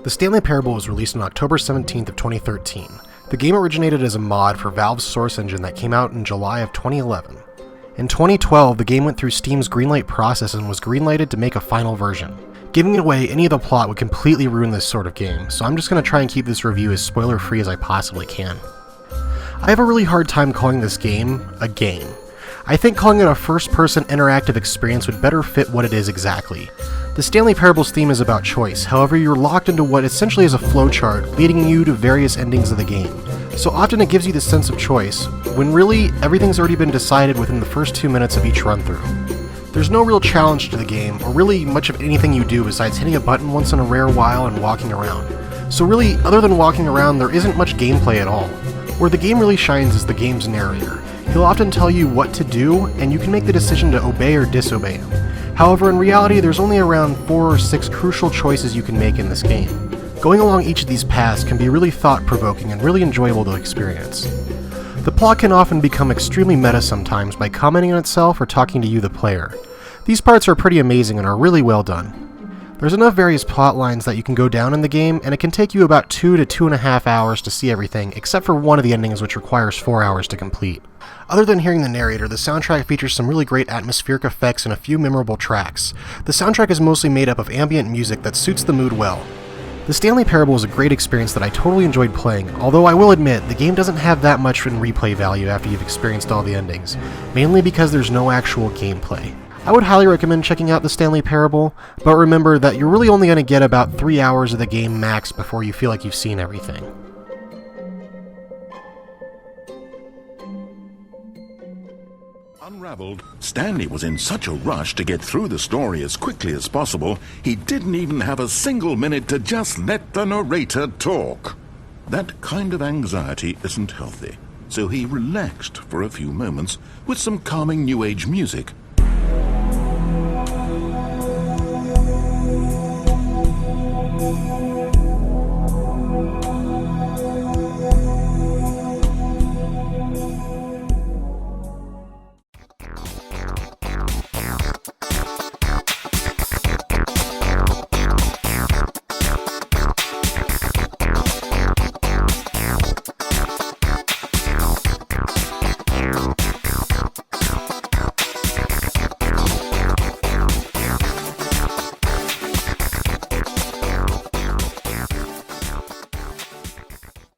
The Stanley Parable was released on October 17th of 2013. The game originated as a mod for Valve's Source engine that came out in July of 2011. In 2012, the game went through Steam's greenlight process and was greenlighted to make a final version. Giving away any of the plot would completely ruin this sort of game, so I'm just going to try and keep this review as spoiler-free as I possibly can. I have a really hard time calling this game a game. I think calling it a first-person interactive experience would better fit what it is exactly. The Stanley Parable's theme is about choice, however you're locked into what essentially is a flowchart leading you to various endings of the game. So often it gives you the sense of choice, when really everything's already been decided within the first 2 minutes of each run-through. There's no real challenge to the game, or really much of anything you do besides hitting a button once in a rare while and walking around. So really, other than walking around, there isn't much gameplay at all. Where the game really shines is the game's narrator. He'll often tell you what to do, and you can make the decision to obey or disobey him. However, in reality, there's only around 4 or 6 crucial choices you can make in this game. Going along each of these paths can be really thought-provoking and really enjoyable to experience. The plot can often become extremely meta sometimes by commenting on itself or talking to you, the player. These parts are pretty amazing and are really well done. There's enough various plot lines that you can go down in the game, and it can take you about 2 to 2.5 hours to see everything, except for one of the endings which requires 4 hours to complete. Other than hearing the narrator, the soundtrack features some really great atmospheric effects and a few memorable tracks. The soundtrack is mostly made up of ambient music that suits the mood well. The Stanley Parable is a great experience that I totally enjoyed playing, although I will admit, the game doesn't have that much in replay value after you've experienced all the endings, mainly because there's no actual gameplay. I would highly recommend checking out the Stanley Parable, but remember that you're really only going to get about 3 hours of the game max before you feel like you've seen everything. Unraveled, Stanley was in such a rush to get through the story as quickly as possible, he didn't even have a single minute to just let the narrator talk. That kind of anxiety isn't healthy, so he relaxed for a few moments with some calming New Age music